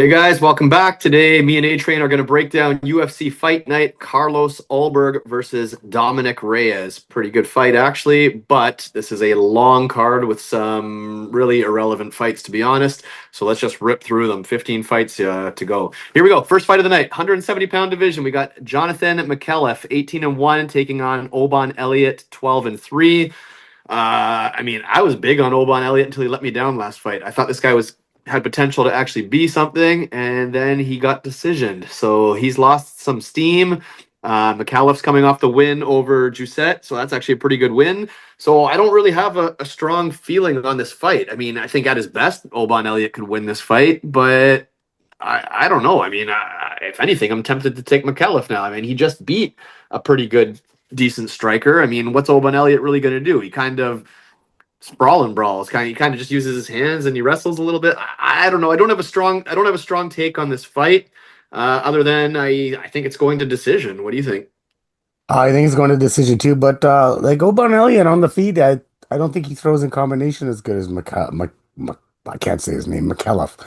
Hey guys, welcome back. Today, me and A-Train are going to break down UFC Fight Night, Carlos Ulberg versus Dominic Reyes. Pretty good fight, actually, but this is a long card with some really irrelevant fights, to be honest. So let's just rip through them. 15 fights to go. Here we go. First fight of the night, 170-pound division. We got Jonathan Micallef, 18-1, taking on Oban Elliott, 12-3. I was big on Oban Elliott until he let me down last fight. I thought this guy had potential to actually be something, and then he got decisioned. So he's lost some steam. Micallef's coming off the win over Giuseppe, so that's actually a pretty good win. So I don't really have a strong feeling on this fight. I mean, I think at his best, Oban Elliott could win this fight, but I don't know. If anything, I'm tempted to take Micallef now. I mean, he just beat a pretty good, decent striker. I mean, what's Oban Elliott really going to do? He kind of sprawl and brawls. He kind of just uses his hands and he wrestles a little bit. I don't know. I don't have a strong take on this fight. Other than I think it's going to decision. What do you think? I think he's going to decision too, but like Oban Elliott on the feet, I don't think he throws in combination as good as I can't say his name, Micallef.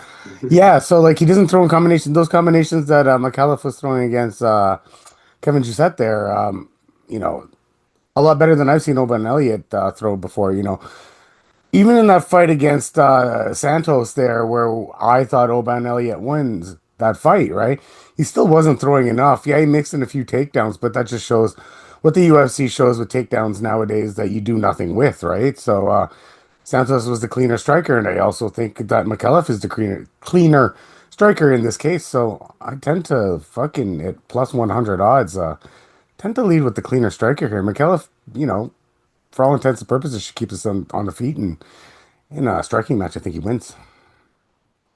Yeah, so like he doesn't throw in combination those combinations that Micallef was throwing against Kevin Giuseppe there. You know, a lot better than I've seen Oban Elliott throw before. Even in that fight against Santos there, where I thought Oban Elliott wins that fight, right? He still wasn't throwing enough. Yeah, he mixed in a few takedowns, but that just shows what the UFC shows with takedowns nowadays that you do nothing with, right? So Santos was the cleaner striker, and I also think that Micallef is the cleaner striker in this case. So I tend to fucking at plus 100 odds, tend to lead with the cleaner striker here. Micallef, for all intents and purposes, should keep us on the feet, and in a striking match, I think he wins.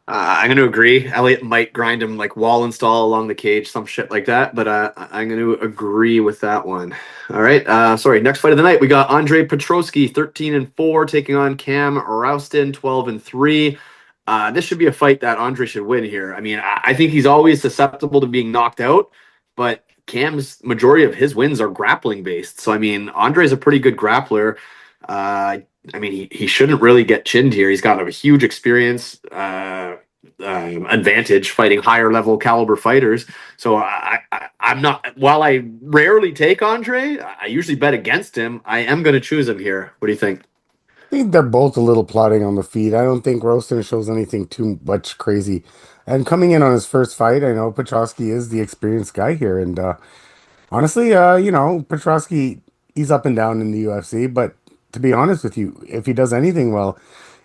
I'm going to agree. Elliott might grind him like wall install along the cage, some shit like that. But I'm going to agree with that one. All right. Sorry. Next fight of the night, we got Andre Petroski, 13-4, taking on Cam Rowston, 12-3. This should be a fight that Andre should win here. I mean, I think he's always susceptible to being knocked out, but Cam's majority of his wins are grappling based. So I mean, Andre's a pretty good grappler. He shouldn't really get chinned here. He's got a huge experience advantage fighting higher level caliber fighters. So I'm not. While I rarely take Andre, I usually bet against him. I am going to choose him here. What do you think? I think they're both a little plotting on the feet. I don't think Rowston shows anything too much crazy. And coming in on his first fight, I know Petroski is the experienced guy here. And honestly, Petroski, he's up and down in the UFC. But to be honest with you, if he does anything well,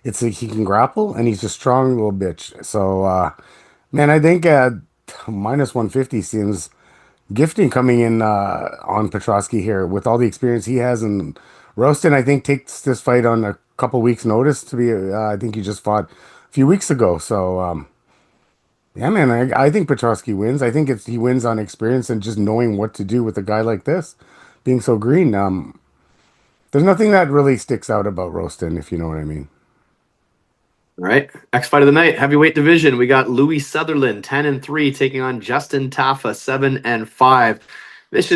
it's like he can grapple and he's a strong little bitch. So, man, I think minus 150 seems gifting coming in on Petroski here with all the experience he has. And Rowston, I think, takes this fight on a couple weeks' notice to be. I think he just fought a few weeks ago. So, yeah, man, I think Petroski wins. I think he wins on experience and just knowing what to do with a guy like this, being so green. There's nothing that really sticks out about Rowston, if you know what I mean. All right. Next fight of the night, heavyweight division. We got Louis Sutherland, 10-3, taking on Justin Tafa, 7-5. This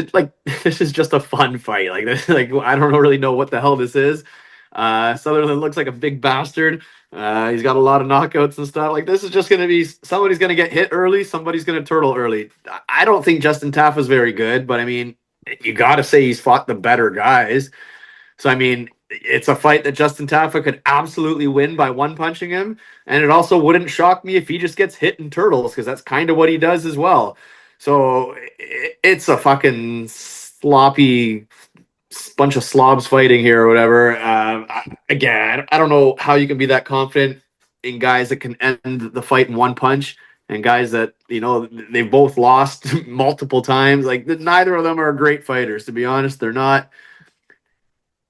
is just a fun fight. Like this, like I don't really know what the hell this is. Sutherland looks like a big bastard. He's got a lot of knockouts and stuff. Like this is just gonna be somebody's gonna get hit early, somebody's gonna turtle early. I don't think Justin Tafa is very good, but I mean, you gotta say he's fought the better guys. So I mean, it's a fight that Justin Tafa could absolutely win by one punching him, and it also wouldn't shock me if he just gets hit in turtles because that's kind of what he does as well. So it's a fucking sloppy bunch of slobs fighting here or whatever. Again, I don't know how you can be that confident in guys that can end the fight in one punch and guys that they've both lost multiple times. Like neither of them are great fighters, to be honest. They're not.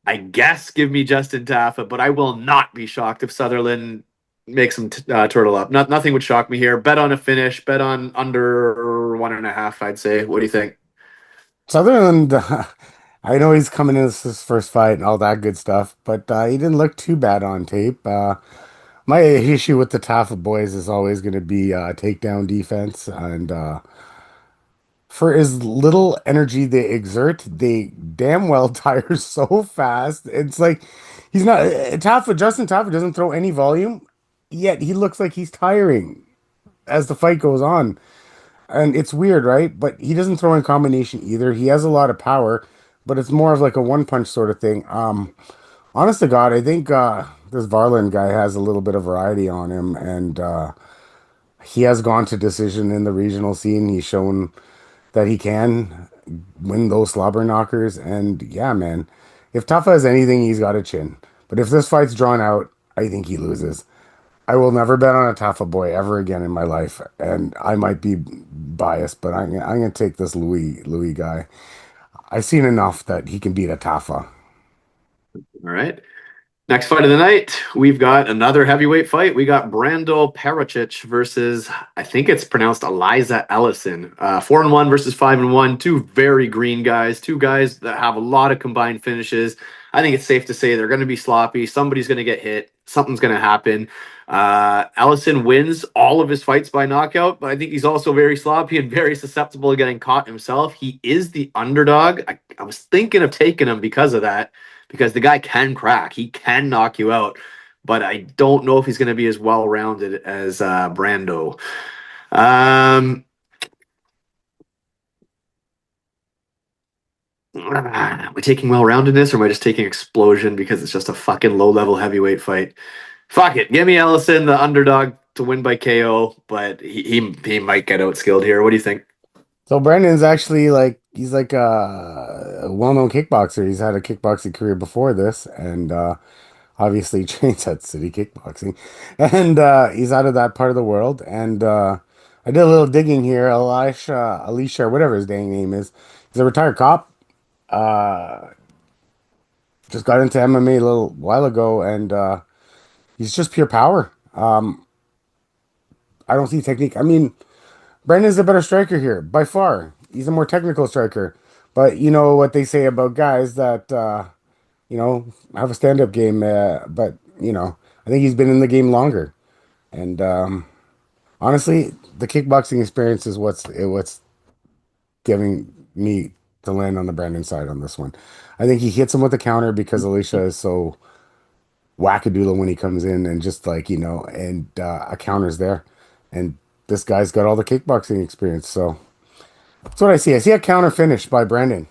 I guess give me Justin Tafa, but I will not be shocked if Sutherland makes him turtle up. Nothing would shock me here. Bet on a finish. Bet on under 1.5. I'd say. What do you think? Sutherland, I know he's coming in as his first fight and all that good stuff, but he didn't look too bad on tape. My issue with the Tafa boys is always going to be takedown defense, and for as little energy they exert, they damn well tire so fast. It's like he's not Justin Tafa doesn't throw any volume, yet he looks like he's tiring. as the fight goes on. And it's weird, right? But he doesn't throw in combination either. He has a lot of power, but it's more of like a one punch sort of thing. Honest to God, I think this Varland guy has a little bit of variety on him, and he has gone to decision in the regional scene. He's shown that he can win those slobber knockers, and yeah, man, if Tafa has anything, he's got a chin. But if this fight's drawn out, I think he loses. I will never bet on a Tafa boy ever again in my life, and I might be biased, but I'm gonna take this Louis guy. I've seen enough that he can beat a Tafa. All right. Next fight of the night, we've got another heavyweight fight. We got Brando Pericic versus, I think it's pronounced Eliza Ellison. 4-1 versus 5-1. Two very green guys, two guys that have a lot of combined finishes. I think it's safe to say they're going to be sloppy. Somebody's going to get hit. Something's going to happen. Ellison wins all of his fights by knockout, but I think he's also very sloppy and very susceptible to getting caught himself. He is the underdog. I was thinking of taking him because of that, because the guy can crack. He can knock you out, but I don't know if he's going to be as well rounded as Brando. Am I taking well roundedness, or am I just taking explosion because it's just a fucking low level heavyweight fight? Fuck it. Give me Ellison, the underdog, to win by KO, but he might get outskilled here. What do you think? So Brandon's actually like he's like a well-known kickboxer. He's had a kickboxing career before this, and obviously trains at City Kickboxing, and he's out of that part of the world. And I did a little digging here. Alicia, whatever his dang name is, he's a retired cop. Uh, just got into MMA a little while ago, and he's just pure power. I don't see technique. I mean, Brandon's the better striker here by far. He's a more technical striker. But you know what they say about guys that have a stand-up game. But I think he's been in the game longer. And honestly, the kickboxing experience is what's giving me to land on the Brandon side on this one. I think he hits him with a counter because Alicia is so wackadoodle when he comes in, and just like and a counter's there, and this guy's got all the kickboxing experience. So that's what I see. I see a counter finish by Brandon.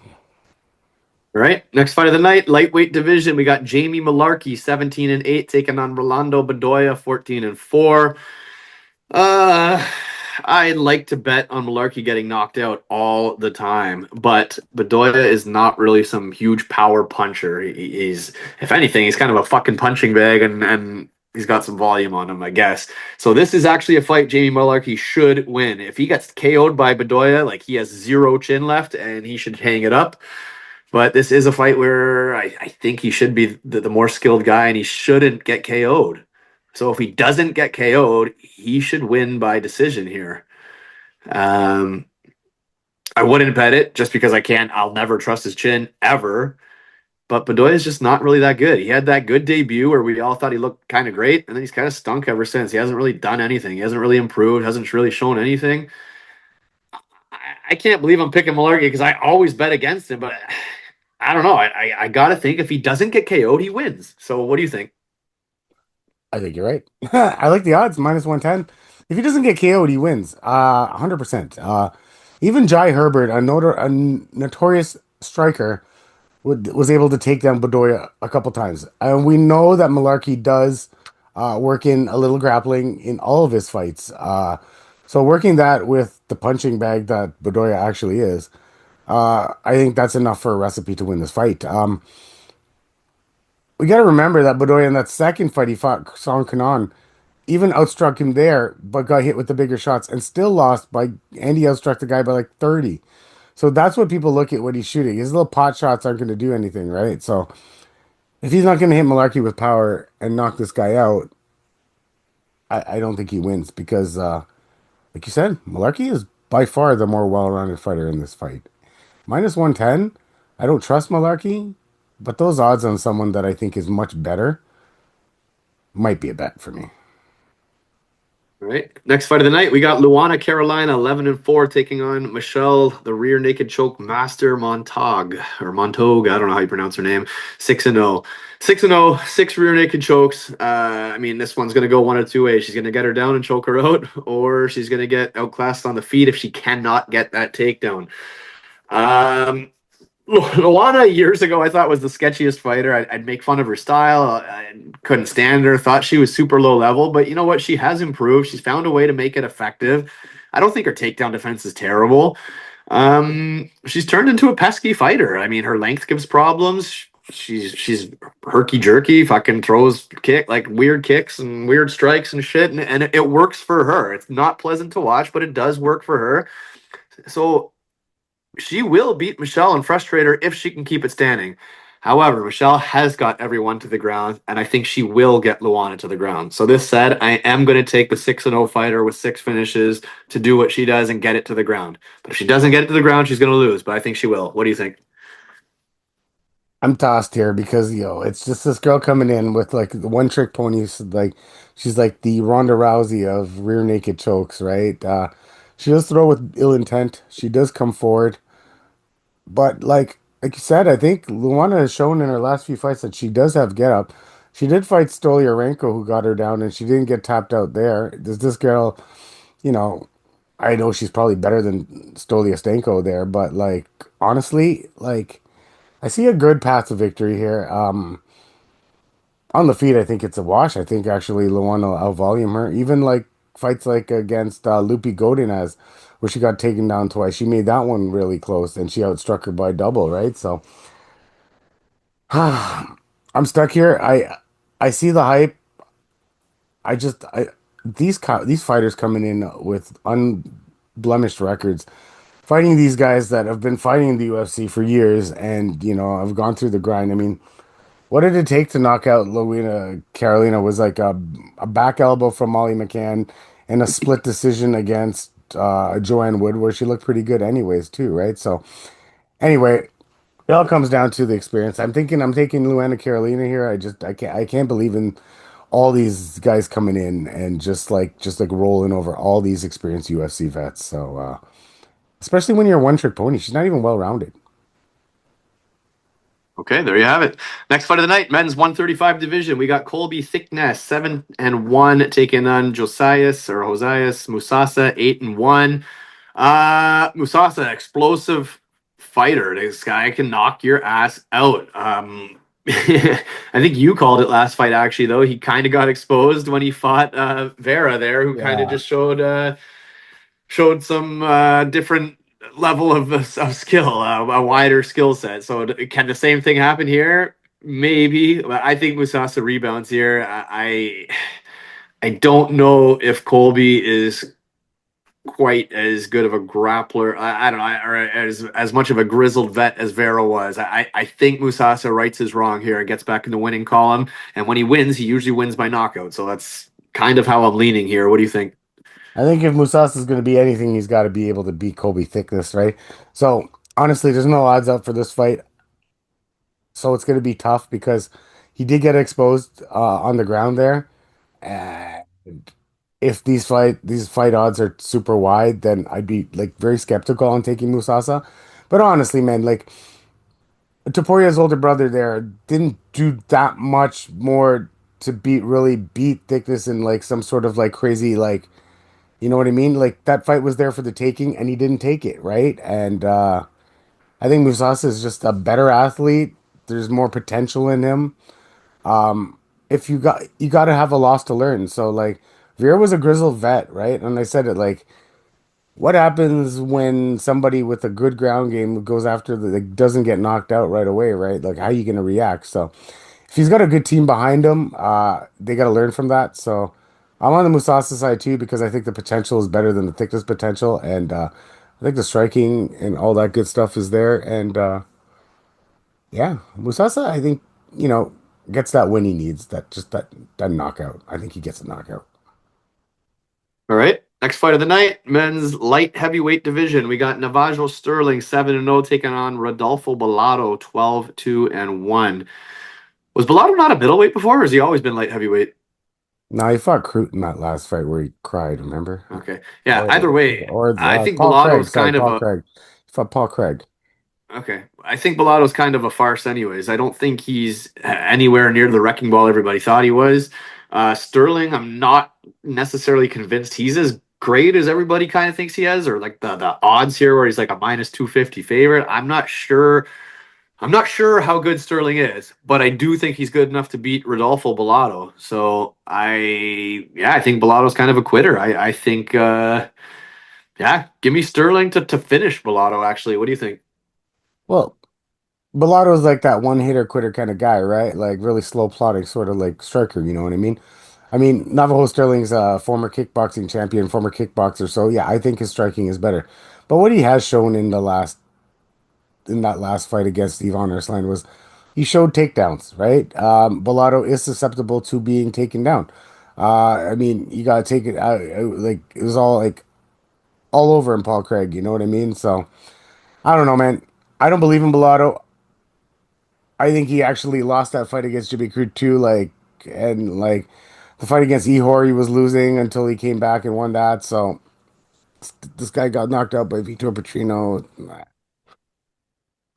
All right. Next fight of the night, lightweight division. We got Jamie Mullarkey, 17-8, taking on Rolando Bedoya, 14-4. Uh, I like to bet on Mullarkey getting knocked out all the time, but Bedoya is not really some huge power puncher. He's, if anything, he's kind of a fucking punching bag, and he's got some volume on him, I guess. So this is actually a fight Jamie Mullarkey should win. If he gets KO'd by Bedoya, like, he has zero chin left, and he should hang it up. But this is a fight where I think he should be the more skilled guy, and he shouldn't get KO'd. So if he doesn't get KO'd, he should win by decision here. Um, I wouldn't bet it just because I can't. I'll never trust his chin ever. But Bedoya is just not really that good. He had that good debut where we all thought he looked kind of great, and then he's kind of stunk ever since. He hasn't really done anything. He hasn't really improved. Hasn't really shown anything. I can't believe I'm picking Mullarkey because I always bet against him, but I don't know. I gotta think if he doesn't get KO'd, he wins. So what do you think? I think you're right. I like the odds -110. If he doesn't get KO'd, he wins. 100%. Even Jai Herbert, a notorious striker, was able to take down Bedoya a couple times. And we know that Mullarkey does work in a little grappling in all of his fights. So working that with the punching bag that Bedoya actually is, I think that's enough for a recipe to win this fight. We got to remember that Bedoya in that second fight he fought Song Kanan even outstruck him there, but got hit with the bigger shots and still lost by, and he outstruck the guy by like 30. So that's what people look at what he's shooting. His little pot shots aren't going to do anything, right? So if he's not going to hit Mullarkey with power and knock this guy out, I don't think he wins because, like you said, Mullarkey is by far the more well-rounded fighter in this fight. -110, I don't trust Mullarkey, but those odds on someone that I think is much better might be a bet for me. All right. Next fight of the night, we got Luana Carolina, 11-4, taking on Michelle, the rear naked choke master Montague or Montague. I don't know how you pronounce her name. 6-0. 6-0, six rear naked chokes. I mean, this one's going to go one of two ways. She's going to get her down and choke her out, or she's going to get outclassed on the feet if she cannot get that takedown. Luana years ago, I thought was the sketchiest fighter. I'd make fun of her style. I couldn't stand her. Thought she was super low level, but you know what? She has improved. She's found a way to make it effective. I don't think her takedown defense is terrible. She's turned into a pesky fighter. I mean, her length gives problems. She's herky jerky, fucking throws like weird kicks and weird strikes and shit, and it works for her. It's not pleasant to watch, but it does work for her. So she will beat Michelle and frustrate her if she can keep it standing. However, Michelle has got everyone to the ground, and I think she will get Luana to the ground. So this said, I am going to take the 6-0 fighter with 6 finishes to do what she does and get it to the ground. But if she doesn't get it to the ground, she's going to lose. But I think she will. What do you think? I'm tossed here because it's just this girl coming in with like the one trick ponies. Like she's like the Ronda Rousey of rear naked chokes, right? She does throw with ill intent. She does come forward, but like you said, I think Luana has shown in her last few fights that she does have get up. She did fight Stolyarenko, who got her down, and she didn't get tapped out there. Does this girl, you know, I know she's probably better than Stolyastenko there, but like honestly, like I see a good path to victory here. On the feet, I think it's a wash. I think actually Luana will outvolume her. Even like fights like against Lupi Godinez, where she got taken down twice. She made that one really close, and she outstruck her by double, right? So I'm stuck here. I see the hype. I these fighters coming in with unblemished records, fighting these guys that have been fighting in the UFC for years, and I've gone through the grind. I mean, what did it take to knock out Luana Carolina? Was like a back elbow from Molly McCann and a split decision against Joanne Wood, where she looked pretty good anyways too, right? So anyway, it all comes down to the experience. I'm taking Luana Carolina here. I can't believe in all these guys coming in and just like rolling over all these experienced UFC vets. So especially when you're a one trick pony, she's not even well rounded. Okay, there you have it. Next fight of the night, men's 135 division. We got Colby Thicknesse, 7-1, taking on Josias Musasa, 8-1. Musasa, explosive fighter. This guy can knock your ass out. I think you called it last fight, actually, though. He kind of got exposed when he fought Vera there, who kind of Yeah. just showed some different level of skill, a wider skill set. So can the same thing happen here? Maybe, but I think Musasa rebounds here. I don't know if Colby is quite as good of a grappler. I don't know, or as much of a grizzled vet as Vera was. I think Musasa rights his wrong here and gets back in the winning column. And when he wins, he usually wins by knockout. So that's kind of how I'm leaning here. What do you think? I think if Musasa is going to be anything, he's got to be able to beat Kobe Thickness, right? So honestly, there's no odds up for this fight. So it's going to be tough because he did get exposed on the ground there. And if these fight odds are super wide, then I'd be like very skeptical on taking Musasa. But honestly, man, like Toporia's older brother there didn't do that much more to really beat Thickness in like some sort of like crazy like you know what I mean? Like that fight was there for the taking and he didn't take it, right? And I think Musasa is just a better athlete. There's more potential in him. If you got to have a loss to learn. So like Vera was a grizzled vet, right? And I said it like what happens when somebody with a good ground game goes after like doesn't get knocked out right away, right? Like how are you going to react? So if he's got a good team behind him, they got to learn from that. So I'm on the Musasa side too because I think the potential is better than the Thickness potential, and I think the striking and all that good stuff is there. And yeah, Musasa, I think you know gets that win he needs. That knockout. I think he gets a knockout. All right. Next fight of the night, men's light heavyweight division. We got Navajo Stirling 7-0 taking on Rodolfo Bellato 12-2-1. Was Bellato not a middleweight before, or has he always been light heavyweight? No, he fought Crute in that last fight where he cried, remember? Okay. Yeah, either way, Or I think Paul Craig. Bellato's Sorry, kind of Paul a Craig. He fought Paul Craig. okay. I think Bellato's kind of a farce anyways. I don't think he's anywhere near the wrecking ball everybody thought he was. Stirling, I'm not necessarily convinced he's as great as everybody kind of thinks he is, or like the odds here where he's like a minus 250 favorite. I'm not sure. I'm not sure how good Sterling is, but I do think he's good enough to beat Rodolfo Bellato. So I think Bellato's kind of a quitter. I think, yeah, give me Sterling to finish Bellato. Actually, what do you think? Well, Bellato's like that one hitter quitter kind of guy, right? Like really slow plotting, sort of like striker, you know what I mean? I mean, Navajo Sterling's a former kickboxing champion, former kickboxer, so yeah, I think his striking is better. But what he has shown in that last fight against Ivan Erslan was he showed takedowns, right? Bellato is susceptible to being taken down. I mean, you gotta take it out, like it was all like all over in Paul Craig, you know what I mean? So I don't know, man. I don't believe in Bellato. I think he actually lost that fight against Jimmy Crute too, and like the fight against Ehor, he was losing until he came back and won that. So this guy got knocked out by Vitor Petrino.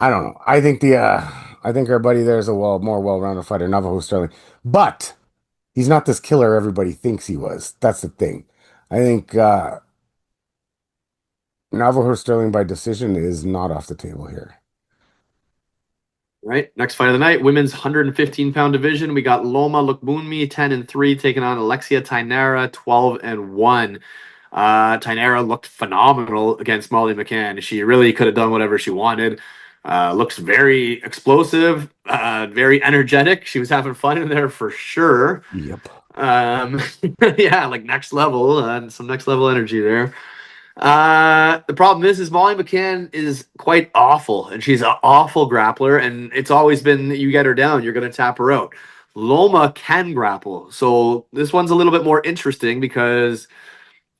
I don't know. I think our buddy there is a more well-rounded fighter, Navajo Sterling. But he's not this killer everybody thinks he was. That's the thing. I think Navajo Sterling by decision is not off the table here. All right, next fight of the night, women's 115-pound division. We got Loma Lookboonmee 10-3 taking on Alexia Thainara 12-1. Thainara looked phenomenal against Molly McCann. She really could have done whatever she wanted. Looks very explosive, very energetic. She was having fun in there for sure. Yep. Um, yeah, like next level, some next level energy there. The problem is Molly McCann is quite awful, and she's an awful grappler. And it's always been that you get her down, you're going to tap her out. Loma can grapple, so this one's a little bit more interesting because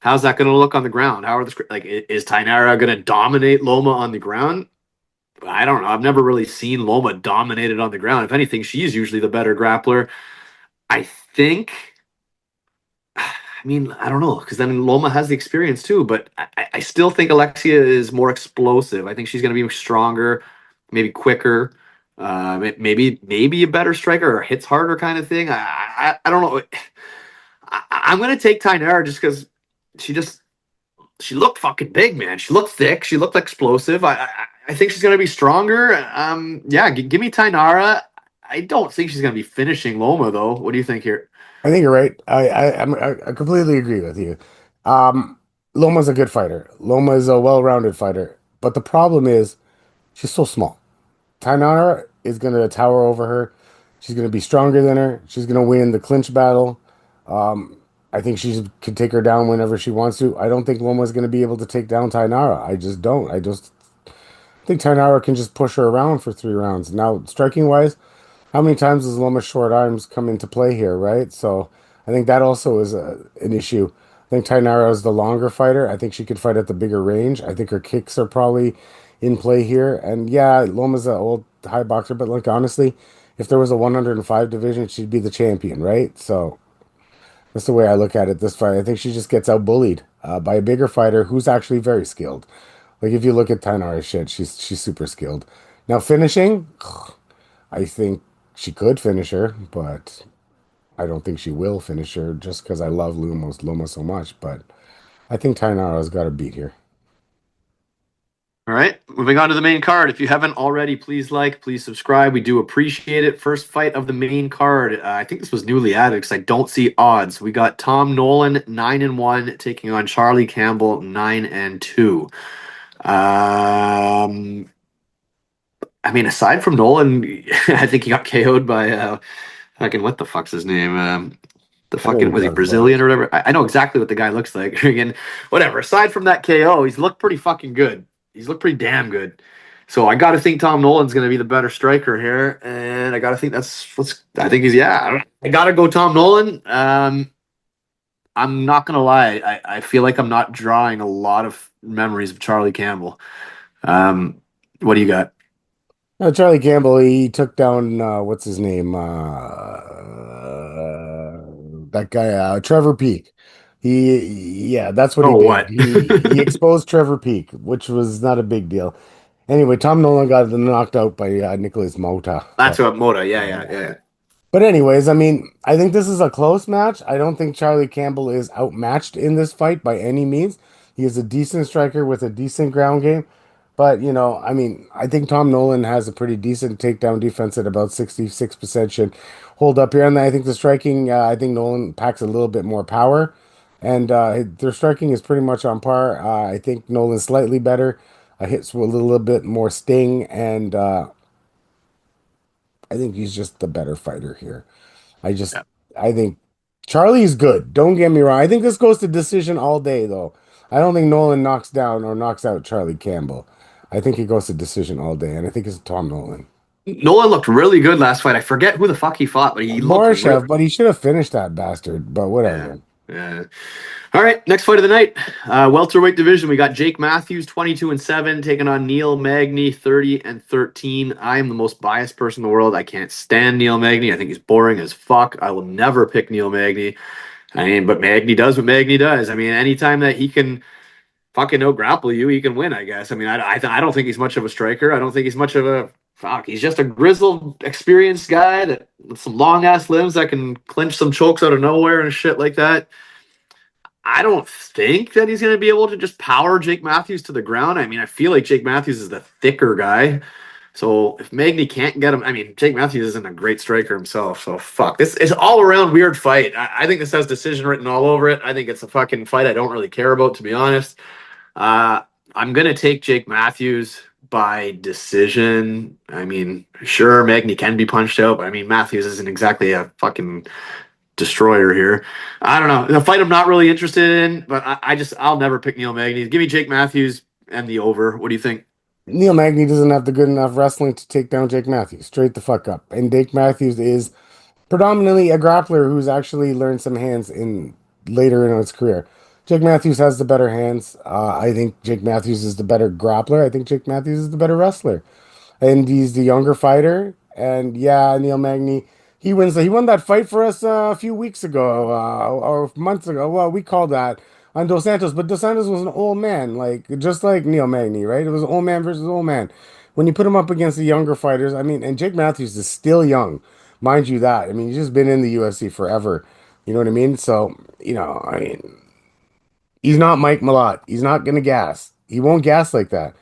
how's that going to look on the ground? How are the like is Thainara going to dominate Loma on the ground? I don't know. I've never really seen Loma dominated on the ground. If anything, she's usually the better grappler. I think I mean, I don't know, because then Loma has the experience too, but I still think Alexia is more explosive. I think she's going to be stronger, maybe quicker, maybe a better striker or hits harder kind of thing. I don't know. I'm going to take Tainara just because she just she looked fucking big, man. She looked thick. She looked explosive. I think she's going to be stronger. Yeah, give me Tainara. I don't think she's going to be finishing Loma though. What do you think here? I think you're right. I completely agree with you. Loma's a good fighter. Loma is a well-rounded fighter, but the problem is she's so small. Tainara is going to tower over her. She's going to be stronger than her. She's going to win the clinch battle. I think she can take her down whenever she wants to. I don't think Loma's going to be able to take down Tainara. I just don't. I just think Thainara can just push her around for 3 rounds. Now, striking wise, how many times does Loma's short arms come into play here, right? So I think that also is an issue. I think Thainara is the longer fighter. I think she could fight at the bigger range. I think her kicks are probably in play here. And yeah, Loma's an old high boxer, but like honestly, if there was a 105 division, she'd be the champion, right? So that's the way I look at it this fight. I think she just gets outbullied by a bigger fighter who's actually very skilled. Like if you look at Thainara's shit, she's super skilled. Now finishing, I think she could finish her, but I don't think she will finish her just because I love Loma so much. But I think Thainara's got a beat here. All right, moving on to the main card. If you haven't already, please like, please subscribe. We do appreciate it. First fight of the main card. I think this was newly added because I don't see odds. We got Tom Nolan 9-1 taking on Charlie Campbell 9-2. I mean, aside from Nolan, I think he got KO'd by fucking what the fuck's his name? The I know fucking who was he you're talking about. Brazilian or whatever? I know exactly what the guy looks like. Again, whatever. Aside from that KO, he's looked pretty fucking good. He's looked pretty damn good. So I got to think Tom Nolan's going to be the better striker here, and I got to think that's what's. I think he's yeah. I got to go Tom Nolan. I'm not gonna lie. I feel like I'm not drawing a lot of memories of Charlie Campbell. Um, what do you got? Charlie Campbell, he took down what's his name? that guy, Trevor Peak. Yeah, that's what he Oh, did. what? He exposed Trevor Peak, which was not a big deal. Anyway, Tom Nolan got knocked out by Nicholas Mota. That's But what Moda. Yeah, yeah, yeah, yeah. yeah. But anyways, I mean, I think this is a close match. I don't think Charlie Campbell is outmatched in this fight by any means. He is a decent striker with a decent ground game. But, I mean, I think Tom Nolan has a pretty decent takedown defense at about 66% should hold up here. And I think the striking, I think Nolan packs a little bit more power. And their striking is pretty much on par. I think Nolan's slightly better. Hits with a little bit more sting. And I think he's just the better fighter here. I just, Yeah. I think Charlie's good. Don't get me wrong. I think this goes to decision all day, though. I don't think Nolan knocks down or knocks out Charlie Campbell. I think it goes to decision all day, and I think it's Tom Nolan. Nolan looked really good last fight. I forget who the fuck he fought, but he looked real. Borishev, but he should have finished that bastard. But Yeah. whatever. Yeah. All right, next fight of the night. Welterweight division. We got Jake Matthews, 22-7, taking on Neil Magny, 30-13. I am the most biased person in the world. I can't stand Neil Magny. I think he's boring as fuck. I will never pick Neil Magny. I mean, but Magny does what Magny does. I mean, anytime that he can fucking no grapple you, he can win, I guess. I mean, I don't think he's much of a striker. I don't think he's much of a fuck. He's just a grizzled, experienced guy that with some long ass limbs that can clinch some chokes out of nowhere and shit like that. I don't think that he's going to be able to just power Jake Matthews to the ground. I mean, I feel like Jake Matthews is the thicker guy. So if Magny can't get him, I mean, Jake Matthews isn't a great striker himself. So fuck. This is all around weird fight. I think this has decision written all over it. I think it's a fucking fight I don't really care about, to be honest. Uh, I'm going to take Jake Matthews by decision. I mean, sure, Magny can be punched out, but I mean, Matthews isn't exactly a fucking destroyer here. I don't know. The fight I'm not really interested in, but I'll never pick Neil Magny. Give me Jake Matthews and the over. What do you think? Neil Magny doesn't have the good enough wrestling to take down Jake Matthews. Straight the fuck up. And Jake Matthews is predominantly a grappler who's actually learned some hands in later in his career. Jake Matthews has the better hands. I think Jake Matthews is the better grappler. I think Jake Matthews is the better wrestler, and he's the younger fighter. And yeah, Neil Magny, he wins. He won that fight for us a few weeks ago or months ago. Well, we called that on Dos Santos, but Dos Santos was an old man, like just like Neil Magny, right? It was old man versus old man. When you put him up against the younger fighters, I mean, and Jake Matthews is still young, mind you that. I mean, he's just been in the UFC forever. You know what I mean? So, I mean, he's not Mike Malott. He's not gonna gas. He won't gas like that.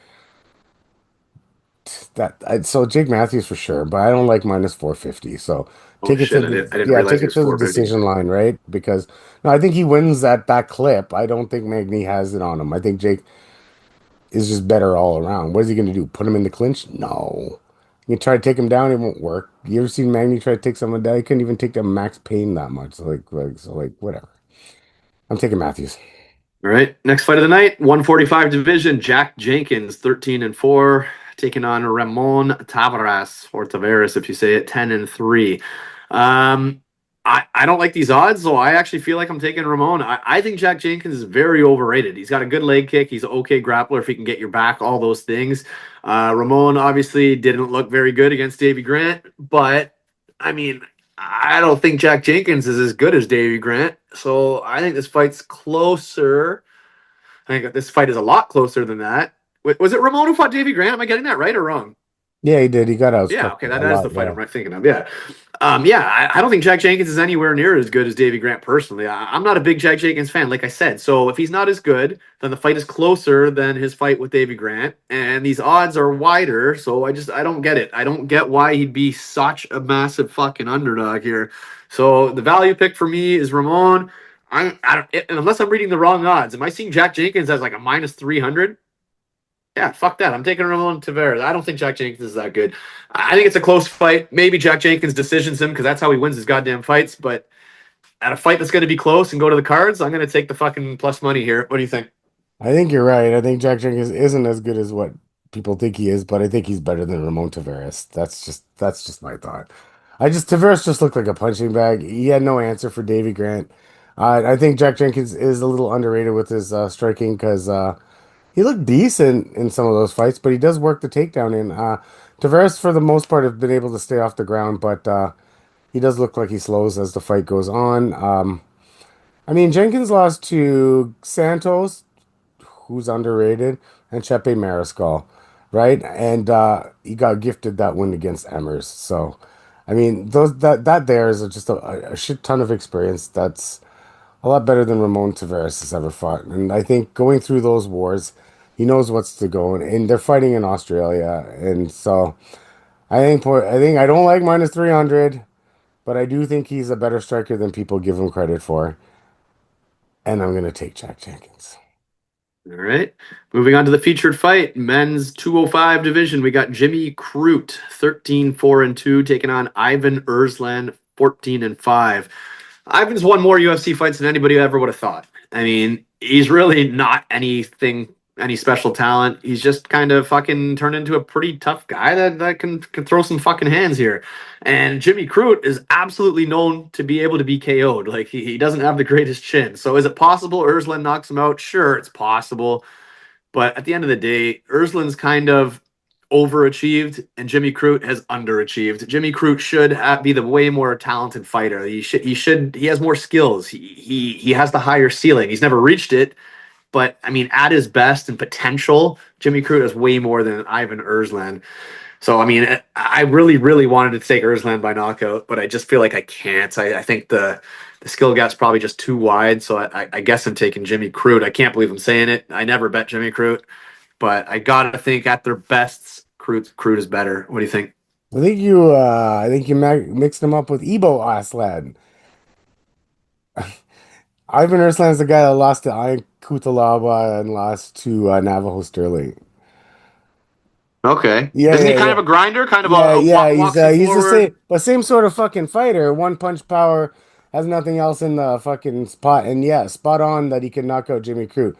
So Jake Matthews for sure, but I don't like minus 450. So Oh shit! I didn't realize take he it was to the 450. decision line, right? Because no, I think he wins that clip. I don't think Magny has it on him. I think Jake is just better all around. What is he going to do? Put him in the clinch? No. You try to take him down, it won't work. You ever seen Magny try to take someone down? He couldn't even take down Max Payne that much. So whatever. I'm taking Matthews. All right, next fight of the night, 145 division. Jack Jenkins, 13-4, taking on Ramon Taveras or Taveras, if you say it, 10-3. I don't like these odds, so I actually feel like I'm taking Ramon. I think Jack Jenkins is very overrated. He's got a good leg kick. He's an okay grappler if he can get your back, all those things. Ramon obviously didn't look very good against Davy Grant, but I mean, I don't think Jack Jenkins is as good as Davy Grant. So I think this fight's closer. I think this fight is a lot closer than that. Was it Ramon who fought Davy Grant? Am I getting that right or wrong? Yeah, he did. He got Yeah, outstruck okay, a that is lot. the fight Yeah. I'm thinking of. Yeah. I don't think Jack Jenkins is anywhere near as good as Davy Grant personally. I'm not a big Jack Jenkins fan, like I said. So if he's not as good, then the fight is closer than his fight with Davy Grant. And these odds are wider. So I don't get it. I don't get why he'd be such a massive fucking underdog here. So the value pick for me is Ramon. I don't, unless I'm reading the wrong odds. Am I seeing Jack Jenkins as like a minus 300? Yeah, fuck that. I'm taking Ramon Taveras. I don't think Jack Jenkins is that good. I think it's a close fight. Maybe Jack Jenkins decisions him because that's how he wins his goddamn fights. But at a fight that's going to be close and go to the cards, I'm going to take the fucking plus money here. What do you think? I think you're right. I think Jack Jenkins isn't as good as what people think he is, but I think he's better than Ramon Taveras. That's just my thought. Taveras just looked like a punching bag. He had no answer for Davy Grant. I think Jack Jenkins is a little underrated with his striking because he looked decent in some of those fights, but he does work the takedown in. Taveras, for the most part, have been able to stay off the ground, but he does look like he slows as the fight goes on. I mean, Jenkins lost to Santos, who's underrated, and Chepe Mariscal, right? And he got gifted that win against Emmers. So, I mean, those that there is just a shit ton of experience. That's a lot better than Ramon Taveras has ever fought. And I think going through those wars, he knows what's to go. And they're fighting in Australia, and so I think I don't like minus 300, but I do think he's a better striker than people give him credit for. And I'm gonna take Jack Jenkins. All right. Moving on to the featured fight, men's 205 division. We got Jimmy Crute, 13-4-2, taking on Ivan Erslan, 14-5. Ivan's won more UFC fights than anybody ever would have thought. I mean, he's really not any special talent. He's just kind of fucking turned into a pretty tough guy that can throw some fucking hands here. And Jimmy Crute is absolutely known to be able to be KO'd. Like he doesn't have the greatest chin. So is it possible Erslan knocks him out? Sure, it's possible. But at the end of the day, Erslan's kind of overachieved and Jimmy Crute has underachieved. Jimmy Crute should be the way more talented fighter. He has more skills. He has the higher ceiling. He's never reached it, but I mean, at his best and potential, Jimmy Crute is way more than Ivan Erslan. So I mean, I really, really wanted to take Erslan by knockout, but I just feel like I can't. I think the skill gap's probably just too wide. So I guess I'm taking Jimmy Crute. I can't believe I'm saying it. I never bet Jimmy Crute, but I gotta think at their best, Crute is better. What do you think? I think you mixed him up with Ebo Aslan. Ivan Erslan's the guy that lost to Ian Kutalaba and lost to Navajo Sterling. Okay, Yeah, isn't he yeah, kind yeah. of a grinder? Kind of Yeah, yeah, walks you he's the same, forward. but same sort of fucking fighter. One punch power, has nothing else in the fucking spot, and yeah, spot on that he can knock out Jimmy Crute.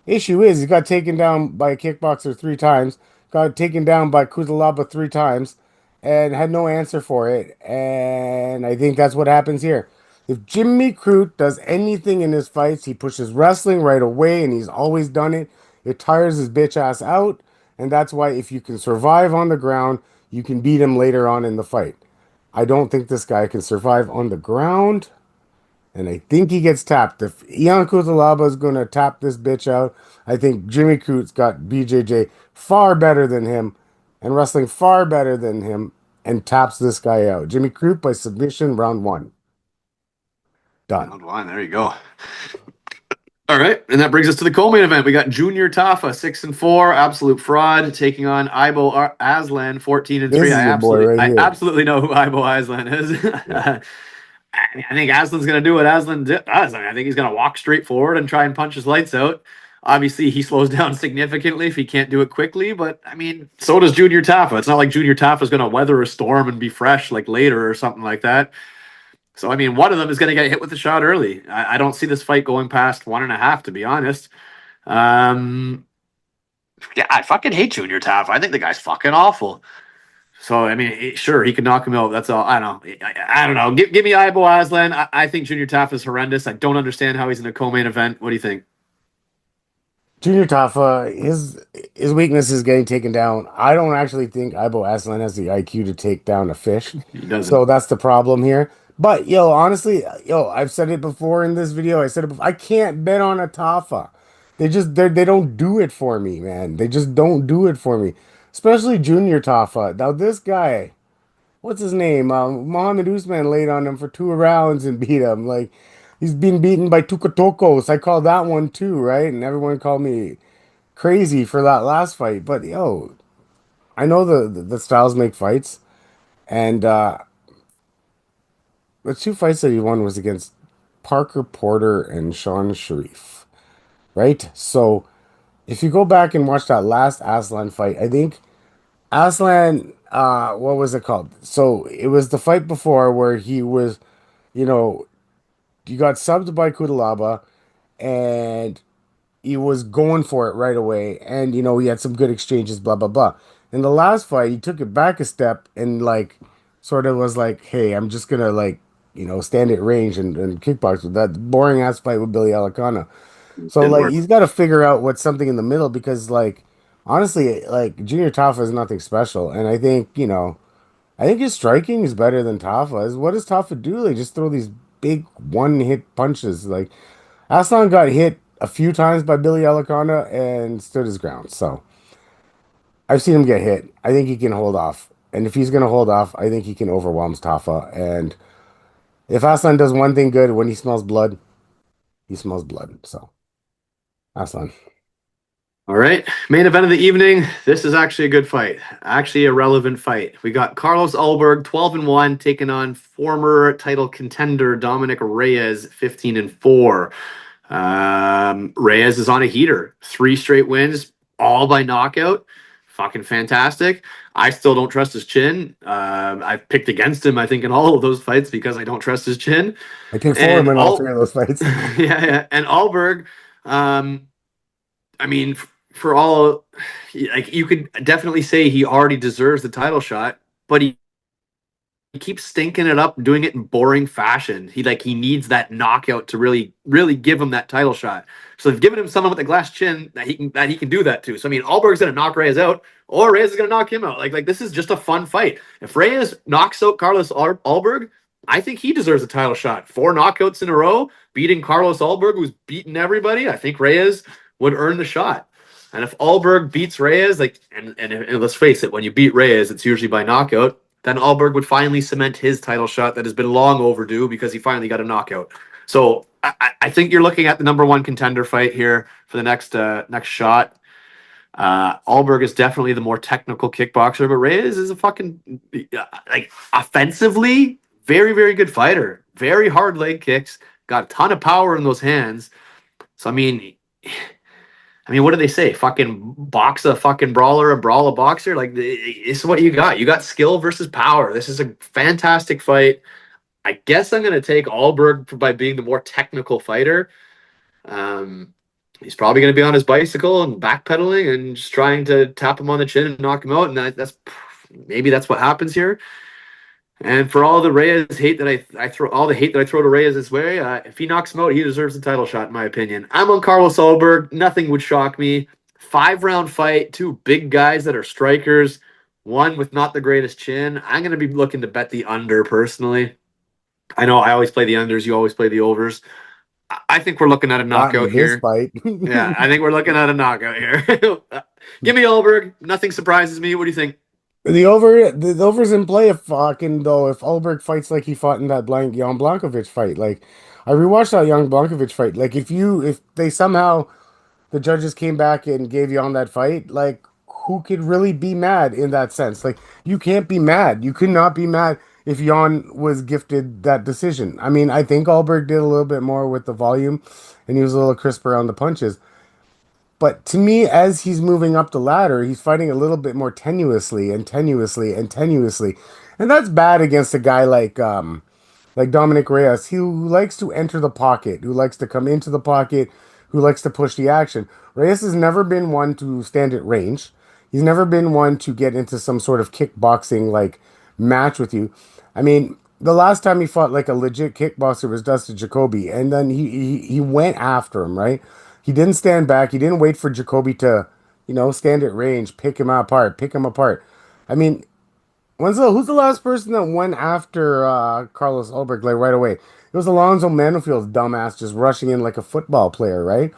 Issue is he got taken down by a kickboxer 3 times, got taken down by Kutalaba 3 times, and had no answer for it. And I think that's what happens here. If Jimmy Crute does anything in his fights, he pushes wrestling right away, and he's always done it. It tires his bitch ass out, and that's why if you can survive on the ground, you can beat him later on in the fight. I don't think this guy can survive on the ground. And I think he gets tapped. If Ian Cutelaba is going to tap this bitch out, I think Jimmy Crute's got BJJ far better than him and wrestling far better than him and taps this guy out. Jimmy Crute by submission, round one. Done. Round one. There you go. All right, and that brings us to the co-main event. We got Junior Tafa, 6-4, absolute fraud, taking on Aslan, 14-3. This is your boy right I here. absolutely know who Aslan is. Yeah. I think Aslan's going to do what Aslan does. I think he's going to walk straight forward and try and punch his lights out. Obviously, he slows down significantly if he can't do it quickly, but I mean, so does Junior Tafa. It's not like Junior Tafa is going to weather a storm and be fresh like later or something like that. So, I mean, one of them is going to get hit with a shot early. I don't see this fight going past 1.5, to be honest. Um, yeah, I fucking hate Junior Tafa. I think the guy's fucking awful. So I mean, sure, he could knock him out. That's all. I don't know. I don't know. Give me Ibo Aslan. I think Junior Tafa is horrendous. I don't understand how he's in a co-main event. What do you think? Junior Tafa, his weakness is getting taken down. I don't actually think Ibo Aslan has the IQ to take down a fish. He doesn't. So that's the problem here. But yo, honestly, yo, I've said it before in this video. I said it before. I can't bet on a Tafa. They don't do it for me, man. They just don't do it for me. Especially Junior Tafa. Now this guy, what's his name? Mohammed Usman laid on him for 2 rounds and beat him. Like he's been beaten by Tukatokos. I called that one too, right? And everyone called me crazy for that last fight. But yo, I know the styles make fights, and the 2 fights that he won was against Parker Porter and Sean Sharif, right? So if you go back and watch that last Aslan fight, I think Aslan, what was it called? So it was the fight before where he was, you know, you got subbed by Kudalaba and he was going for it right away. And, he had some good exchanges, blah, blah, blah. In the last fight, he took it back a step and, like, sort of was like, hey, I'm just going to, like, stand at range and kickbox with that boring ass fight with Billy Alacana. So, Didn't like, work. he's got to figure out what's something in the middle because, like, honestly, like, Junior Tafa is nothing special. And I think, I think his striking is better than Tafa's. What does Tafa do? They just throw these big one-hit punches. Like Aslan got hit a few times by Billy Alakana and stood his ground. So I've seen him get hit. I think he can hold off. And if he's going to hold off, I think he can overwhelm Tafa. And if Aslan does one thing good when he smells blood, he smells blood. So Aslan. All right, main event of the evening. This is actually a good fight. Actually, a relevant fight. We got Carlos Ulberg, 12-1, taking on former title contender Dominic Reyes, 15-4. Reyes is on a heater. 3 straight wins, all by knockout. Fucking fantastic. I still don't trust his chin. I've picked against him, I think, in all of those fights because I don't trust his chin. I picked for him And in all three all, of those fights. yeah, yeah. And Ulberg, um, I mean, for all, like you could definitely say he already deserves the title shot, but he keeps stinking it up, doing it in boring fashion. He needs that knockout to really give him that title shot. So they've given him someone with a glass chin that he can do that too. So I mean, Alberg's gonna knock Reyes out, or Reyes is gonna knock him out. Like this is just a fun fight. If Reyes knocks out Carlos Alberg, I think he deserves a title shot. 4 knockouts in a row, beating Carlos Alberg, who's beaten everybody. I think Reyes would earn the shot. And if Alberg beats Reyes, and let's face it, when you beat Reyes, it's usually by knockout, then Ulberg would finally cement his title shot that has been long overdue because he finally got a knockout. So I think you're looking at the number one contender fight here for the next shot. Ulberg is definitely the more technical kickboxer, but Reyes is a fucking offensively very very good fighter. Very hard leg kicks, got a ton of power in those hands. So I mean, what do they say? Fucking box a fucking brawler, a brawl a boxer. Like this is what you got. You got skill versus power. This is a fantastic fight. I guess I'm gonna take Alberg by being the more technical fighter. Um, he's probably gonna be on his bicycle and backpedaling and just trying to tap him on the chin and knock him out. And that's maybe that's what happens here. And for all the Reyes hate that I throw, all the hate that I throw to Reyes this way, if he knocks him out, he deserves the title shot, in my opinion. I'm on Carlos Ulberg. Nothing would shock me. 5 round fight, 2 big guys that are strikers, one with not the greatest chin. I'm going to be looking to bet the under personally. I know I always play the unders. You always play the overs. I think we're looking at a Not knockout in this here. fight. Yeah, I think we're looking at a knockout here. Give me Ulberg. Nothing surprises me. What do you think? The over's in play if fucking though if Ulberg fights like he fought in that blank Jan Blankovic fight. Like I rewatched that Jan Blankovic fight. Like if they somehow the judges came back and gave Jan that fight, like who could really be mad in that sense? Like you can't be mad. You could not be mad if Jan was gifted that decision. I mean, I think Ulberg did a little bit more with the volume and he was a little crisper on the punches. But to me, as he's moving up the ladder, he's fighting a little bit more tenuously and tenuously and tenuously. And that's bad against a guy like Dominic Reyes, who likes to enter the pocket, who likes to come into the pocket, who likes to push the action. Reyes has never been one to stand at range. He's never been one to get into some sort of kickboxing like match with you. I mean, the last time he fought like a legit kickboxer was Dustin Jacoby, and then he went after him, right? He didn't stand back. He didn't wait for Jacoby to, stand at range, pick him apart, pick him apart. I mean, who's the last person that went after Carlos Ulberg like right away? It was Alonzo Manofield's dumbass just rushing in like a football player, right?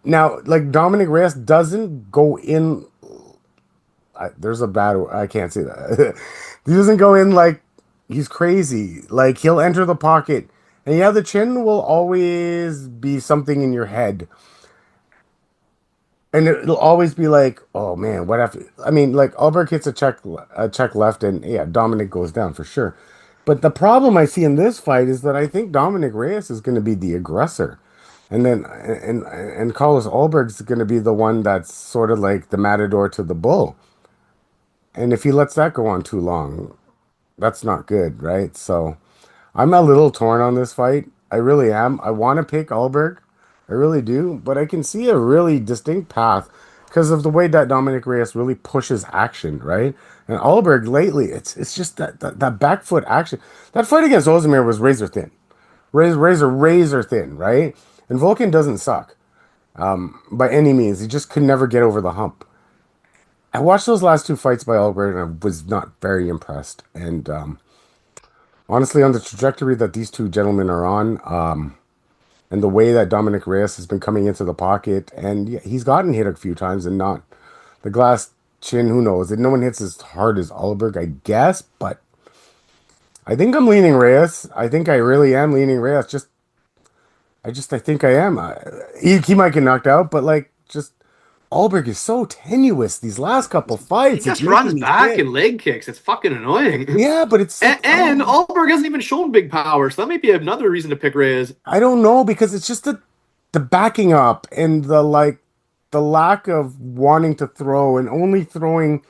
Now, like Dominic Reyes doesn't go in. There's a bad. I can't say that. He doesn't go in like he's crazy. Like he'll enter the pocket, and yeah, the chin will always be something in your head. And it'll always be like, oh man, what if? I mean, like Ulberg hits a check left, and yeah, Dominic goes down for sure. But the problem I see in this fight is that I think Dominic Reyes is going to be the aggressor, and Carlos Ulberg's going to be the one that's sort of like the matador to the bull. And if he lets that go on too long, that's not good, right? So I'm a little torn on this fight. I really am. I want to pick Ulberg. I really do. But I can see a really distinct path because of the way that Dominic Reyes really pushes action, right? And Ulberg lately, it's just that back foot action. That fight against Ozdemir was razor thin. Razor thin, right? And Volkan doesn't suck by any means. He just could never get over the hump. I watched those last two fights by Ulberg and I was not very impressed. And honestly, on the trajectory that these two gentlemen are on, and the way that Dominic Reyes has been coming into the pocket, and yeah, he's gotten hit a few times and not the glass chin. Who knows? No one hits as hard as Ulberg, I guess. But I think I'm leaning Reyes. I think I really am leaning Reyes. I think I am. He might get knocked out, but like just Ulberg is so tenuous these last couple He fights. It's just runs making me back sick. and leg kicks. It's fucking annoying. Yeah, but it's like, And oh, Ulberg hasn't even shown big power, so that might be another reason to pick Reyes. I don't know because it's just the backing up and the lack of wanting to throw and only throwing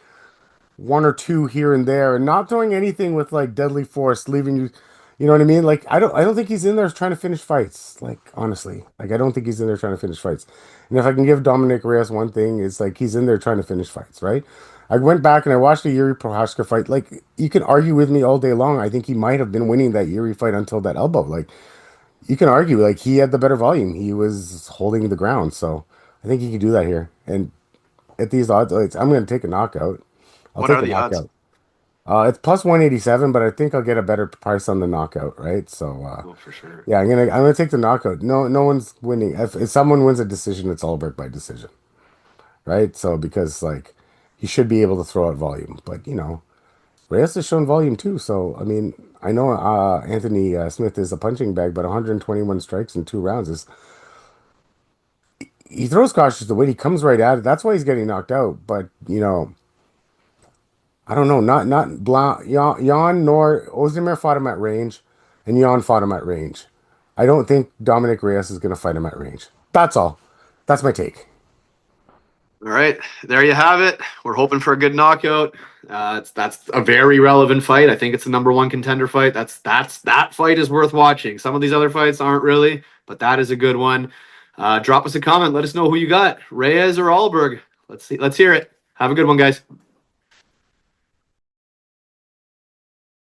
one or two here and there and not throwing anything with like deadly force, leaving you, you know what I mean? Like I don't think he's in there trying to finish fights. Like honestly, like I don't think he's in there trying to finish fights. And if I can give Dominic Reyes one thing, it's like he's in there trying to finish fights, right? I went back and I watched the Yuri Prohaska fight. Like you can argue with me all day long. I think he might have been winning that Yuri fight until that elbow. Like you can argue, like he had the better volume. He was holding the ground, so I think he can do that here. And at these odds, I'm going to take a knockout. I'll What take are a the odds? knockout. It's plus 187, but I think I'll get a better price on the knockout, right? So, Oh, for sure. yeah, I'm gonna take the knockout. No one's winning. If someone wins a decision, it's Ulberg by decision, right? So because like he should be able to throw out volume, but Reyes has shown volume too. So I mean, I know Anthony Smith is a punching bag, but 121 strikes in 2 rounds is he throws cautious the weight. He comes right at it. That's why he's getting knocked out. But I don't know. Not Jan nor Ozdemir fought him at range, and Jan fought him at range. I don't think Dominic Reyes is going to fight him at range. That's all. That's my take. All right, there you have it. We're hoping for a good knockout. That's a very relevant fight. I think it's the number one contender fight. That fight is worth watching. Some of these other fights aren't really, but that is a good one. Drop us a comment. Let us know who you got, Reyes or Ulberg. Let's see. Let's hear it. Have a good one, guys.